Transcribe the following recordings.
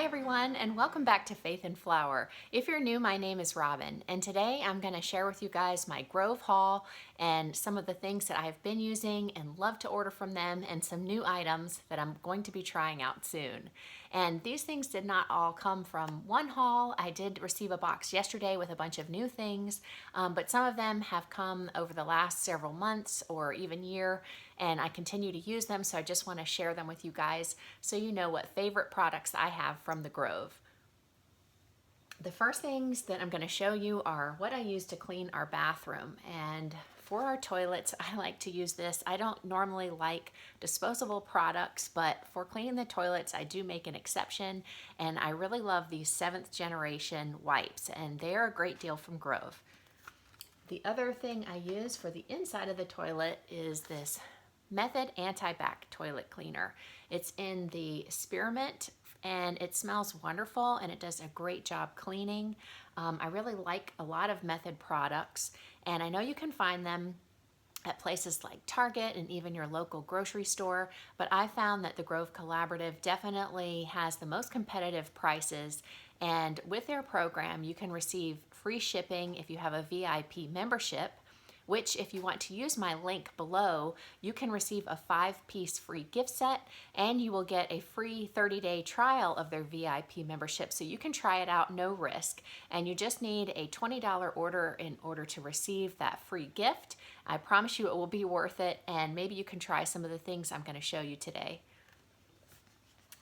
Hi everyone, and welcome back to Faith and Flower. If you're new, my name is Robin, and today I'm going to share with you guys my Grove haul and some of the things that I've been using and love to order from them, and some new items that I'm going to be trying out soon. And these things did not all come from one haul. I did receive a box yesterday with a bunch of new things, but some of them have come over the last several months or even year, and I continue to use them, so I just want to share them with you guys so you know what favorite products I have from the Grove. The first things that I'm going to show you are what I use to clean our bathroom. And for our toilets, I like to use this. I don't normally like disposable products, but for cleaning the toilets, I do make an exception. And I really love these 7th generation wipes, and they're a great deal from Grove. The other thing I use for the inside of the toilet is this Method Anti-Bac toilet cleaner. It's in the spearmint and it smells wonderful and it does a great job cleaning. I really like a lot of Method products, and I know you can find them at places like Target and even your local grocery store, but I found that the Grove Collaborative definitely has the most competitive prices, and with their program you can receive free shipping if you have a VIP membership, which if you want to use my link below, you can receive a 5-piece free gift set, and you will get a free 30-day trial of their VIP membership, so you can try it out, no risk. And you just need a $20 order in order to receive that free gift. I promise you it will be worth it, and maybe you can try some of the things I'm going to show you today.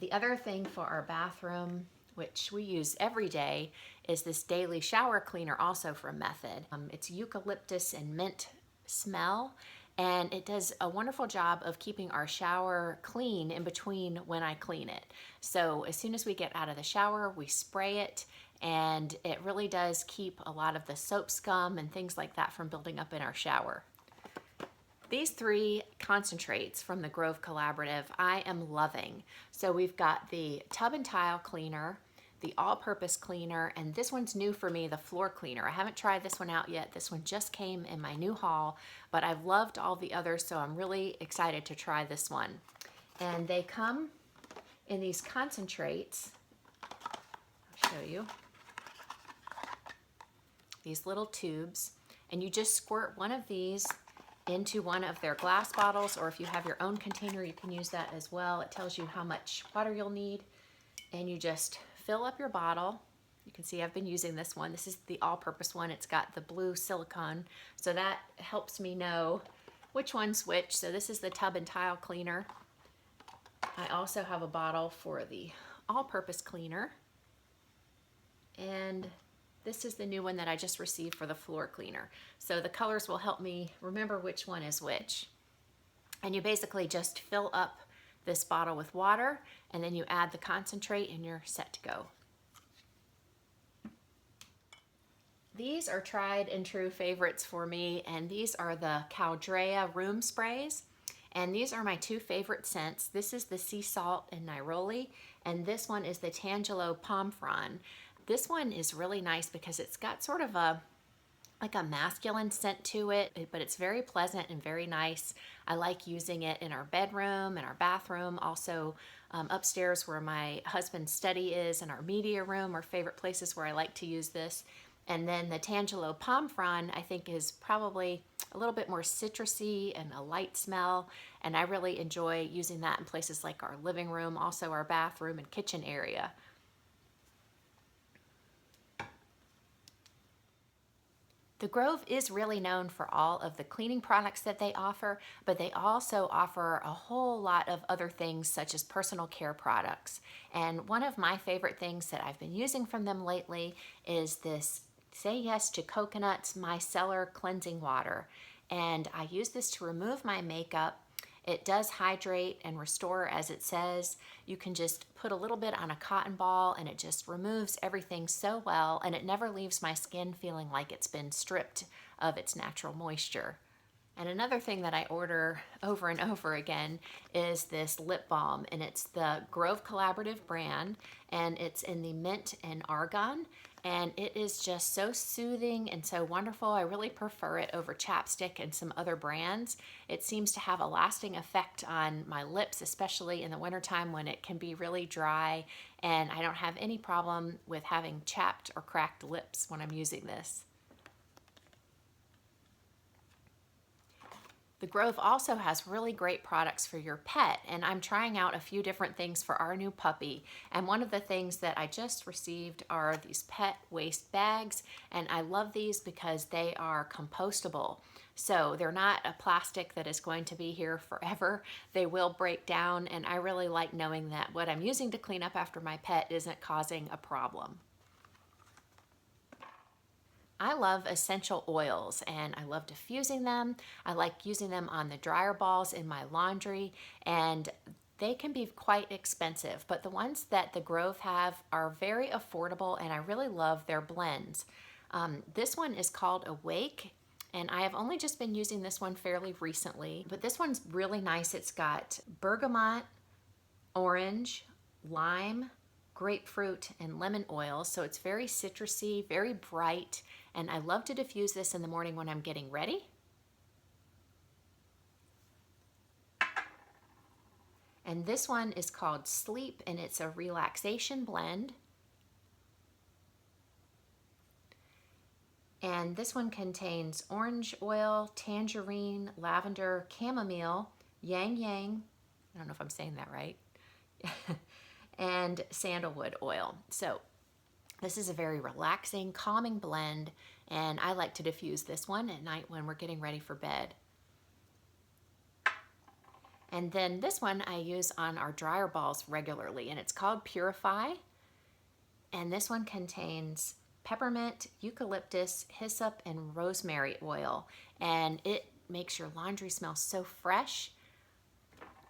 The other thing for our bathroom, which we use every day, is this daily shower cleaner, also from Method. It's eucalyptus and mint smell, and it does a wonderful job of keeping our shower clean in between when I clean it. So as soon as we get out of the shower, we spray it, and it really does keep a lot of the soap scum and things like that from building up in our shower. These 3 concentrates from the Grove Collaborative I am loving. So we've got the tub and tile cleaner, the all-purpose cleaner, and this one's new for me, the floor cleaner. I haven't tried this one out yet. This one just came in my new haul, but I've loved all the others, so I'm really excited to try this one. And they come in these concentrates. I'll show you. These little tubes, and you just squirt one of these into one of their glass bottles, or if you have your own container, you can use that as well. It tells you how much water you'll need, and you just fill up your bottle. You can see I've been using this one. This is the all-purpose one. It's got the blue silicone, so that helps me know which one's which. So this is the tub and tile cleaner. I also have a bottle for the all-purpose cleaner, and this is the new one that I just received for the floor cleaner. So the colors will help me remember which one is which. And you basically just fill up this bottle with water, and then you add the concentrate, and you're set to go. These are tried and true favorites for me, and these are the Caldrea room sprays. And these are my 2 favorite scents. This is the Sea Salt and Neroli, and this one is the Tangelo Pomfron. This one is really nice because it's got sort of a masculine scent to it, but it's very pleasant and very nice. I like using it in our bedroom and our bathroom, also upstairs where my husband's study is, and our media room are favorite places where I like to use this. And then the Tangelo Pomfron, I think, is probably a little bit more citrusy and a light smell, and I really enjoy using that in places like our living room, also our bathroom and kitchen area. The Grove is really known for all of the cleaning products that they offer, but they also offer a whole lot of other things such as personal care products. And one of my favorite things that I've been using from them lately is this Say Yes to Coconuts Micellar Cleansing Water. And I use this to remove my makeup. It does hydrate and restore, as it says. You can just put a little bit on a cotton ball and it just removes everything so well, and it never leaves my skin feeling like it's been stripped of its natural moisture. And another thing that I order over and over again is this lip balm, and it's the Grove Collaborative brand, and it's in the mint and argan, and it is just so soothing and so wonderful. I really prefer it over chapstick and some other brands. It seems to have a lasting effect on my lips, especially in the wintertime when it can be really dry, and I don't have any problem with having chapped or cracked lips when I'm using this. The Grove also has really great products for your pet, and I'm trying out a few different things for our new puppy. And one of the things that I just received are these pet waste bags, and I love these because they are compostable. So they're not a plastic that is going to be here forever. They will break down, and I really like knowing that what I'm using to clean up after my pet isn't causing a problem. I love essential oils and I love diffusing them. I like using them on the dryer balls in my laundry, and they can be quite expensive, but the ones that the Grove have are very affordable and I really love their blends. This one is called Awake, and I have only just been using this one fairly recently, but this one's really nice. It's got bergamot, orange, lime, grapefruit, and lemon oil. So it's very citrusy, very bright, and I love to diffuse this in the morning when I'm getting ready. And this one is called Sleep, and it's a relaxation blend. And this one contains orange oil, tangerine, lavender, chamomile, yang yang, I don't know if I'm saying that right, and sandalwood oil. So this is a very relaxing, calming blend, and I like to diffuse this one at night when we're getting ready for bed. And then this one I use on our dryer balls regularly, and it's called Purify. And this one contains peppermint, eucalyptus, hyssop, and rosemary oil, and it makes your laundry smell so fresh.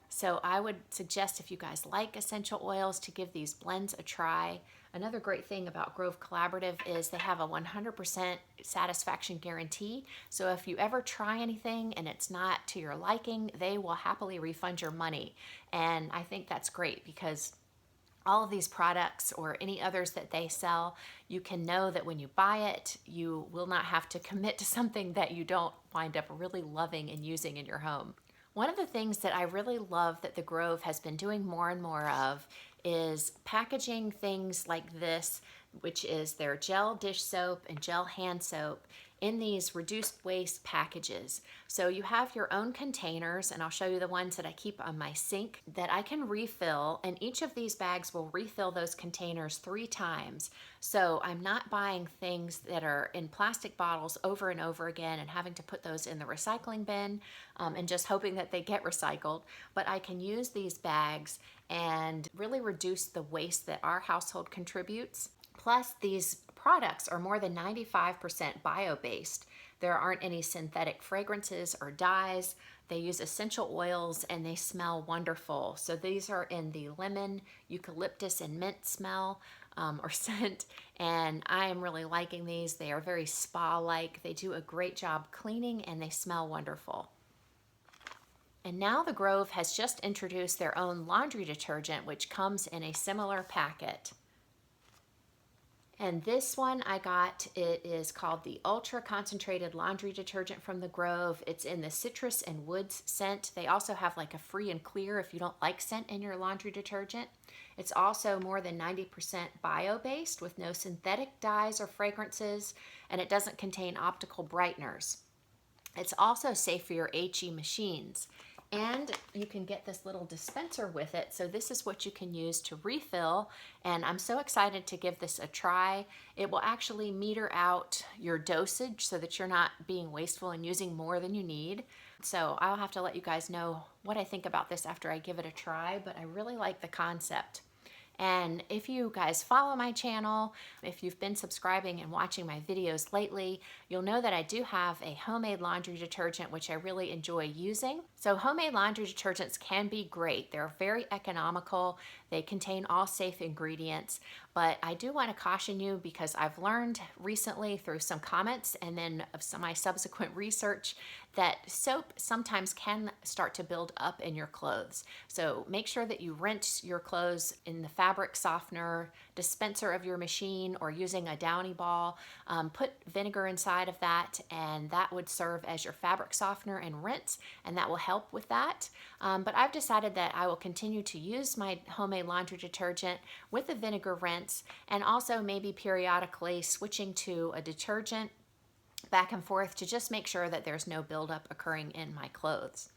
So I would suggest, if you guys like essential oils, to give these blends a try. Another great thing about Grove Collaborative is they have a 100% satisfaction guarantee. So if you ever try anything and it's not to your liking, they will happily refund your money. And I think that's great because all of these products or any others that they sell, you can know that when you buy it, you will not have to commit to something that you don't wind up really loving and using in your home. One of the things that I really love that the Grove has been doing more and more of is packaging things like this, which is their gel dish soap and gel hand soap, in these reduced waste packages. So you have your own containers, and I'll show you the ones that I keep on my sink that I can refill, and each of these bags will refill those containers 3 times. So I'm not buying things that are in plastic bottles over and over again and having to put those in the recycling bin and just hoping that they get recycled, but I can use these bags and really reduce the waste that our household contributes. Plus, these products are more than 95% bio-based. There aren't any synthetic fragrances or dyes. They use essential oils and they smell wonderful. So these are in the lemon, eucalyptus, and mint smell or scent, and I am really liking these. They are very spa-like. They do a great job cleaning and they smell wonderful. And now the Grove has just introduced their own laundry detergent, which comes in a similar packet. And this one I got, it is called the Ultra Concentrated Laundry Detergent from the Grove. It's in the citrus and woods scent. They also have like a free and clear if you don't like scent in your laundry detergent. It's also more than 90% bio-based with no synthetic dyes or fragrances, and it doesn't contain optical brighteners. It's also safe for your HE machines. And you can get this little dispenser with it. So this is what you can use to refill. And I'm so excited to give this a try. It will actually meter out your dosage so that you're not being wasteful and using more than you need. So I'll have to let you guys know what I think about this after I give it a try, but I really like the concept. And if you guys follow my channel, if you've been subscribing and watching my videos lately, you'll know that I do have a homemade laundry detergent, which I really enjoy using. So homemade laundry detergents can be great. They're very economical. They contain all safe ingredients, but I do want to caution you because I've learned recently through some comments and then of my subsequent research that soap sometimes can start to build up in your clothes. So make sure that you rinse your clothes in the fabric softener dispenser of your machine or using a Downy ball. Put vinegar inside of that, and that would serve as your fabric softener and rinse, and that will help with that. But I've decided that I will continue to use my homemade laundry detergent with a vinegar rinse, and also maybe periodically switching to a detergent back and forth to just make sure that there's no buildup occurring in my clothes.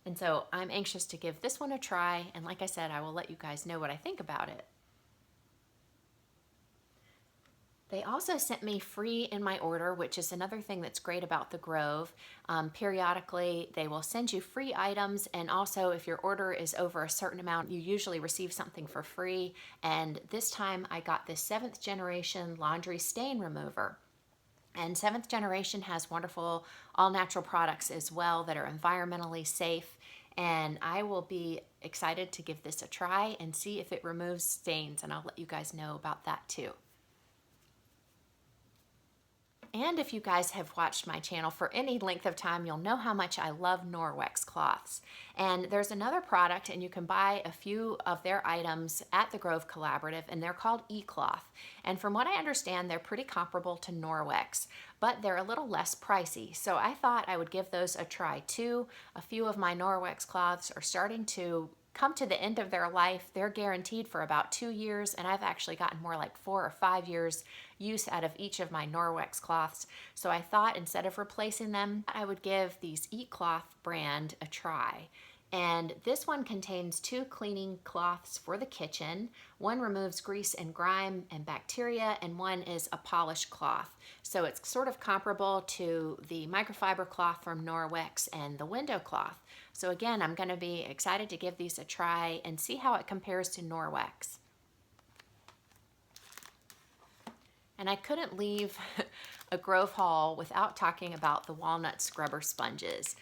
And so I'm anxious to give this one a try, and like I said, I will let you guys know what I think about it. They also sent me free in my order, which is another thing that's great about the Grove. Periodically, they will send you free items, and also if your order is over a certain amount, you usually receive something for free. And this time I got this 7th generation laundry stain remover. And 7th generation has wonderful all-natural products as well that are environmentally safe. And I will be excited to give this a try and see if it removes stains, and I'll let you guys know about that too. And if you guys have watched my channel for any length of time, you'll know how much I love Norwex cloths. And there's another product, and you can buy a few of their items at the Grove Collaborative, and they're called eCloth. And from what I understand, they're pretty comparable to Norwex, but they're a little less pricey. So I thought I would give those a try too. A few of my Norwex cloths are starting to come to the end of their life. They're guaranteed for about 2 years, and I've actually gotten more like 4 or 5 years use out of each of my Norwex cloths. So I thought instead of replacing them, I would give these eCloth brand a try. And this one contains 2 cleaning cloths for the kitchen. One removes grease and grime and bacteria, and one is a polished cloth. So it's sort of comparable to the microfiber cloth from Norwex and the window cloth. So again, I'm going to be excited to give these a try and see how it compares to Norwex. And I couldn't leave a Grove haul without talking about the walnut scrubber sponges.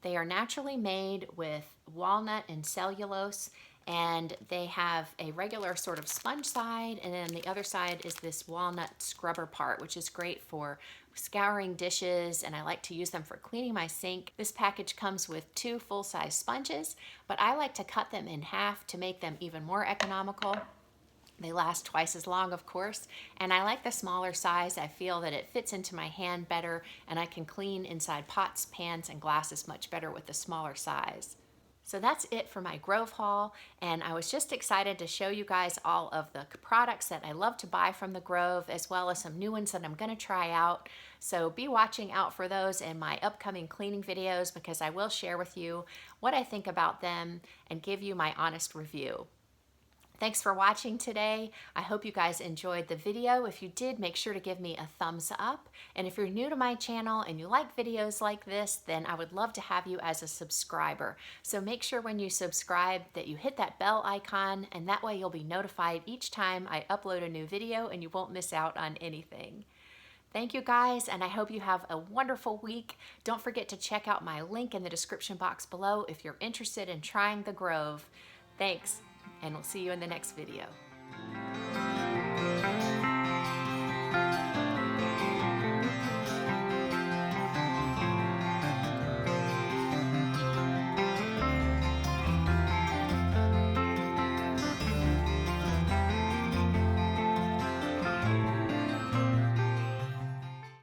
They are naturally made with walnut and cellulose, and they have a regular sort of sponge side, and then the other side is this walnut scrubber part, which is great for scouring dishes, and I like to use them for cleaning my sink. This package comes with 2 full-size sponges, but I like to cut them in half to make them even more economical. They last twice as long, of course, and I like the smaller size. I feel that it fits into my hand better, and I can clean inside pots, pans, and glasses much better with the smaller size. So that's it for my Grove haul, and I was just excited to show you guys all of the products that I love to buy from the Grove, as well as some new ones that I'm going to try out. So be watching out for those in my upcoming cleaning videos, because I will share with you what I think about them and give you my honest review. Thanks for watching today. I hope you guys enjoyed the video. If you did, make sure to give me a thumbs up. And if you're new to my channel and you like videos like this, then I would love to have you as a subscriber. So make sure when you subscribe that you hit that bell icon, and that way you'll be notified each time I upload a new video and you won't miss out on anything. Thank you guys, and I hope you have a wonderful week. Don't forget to check out my link in the description box below if you're interested in trying the Grove. Thanks, and we'll see you in the next video.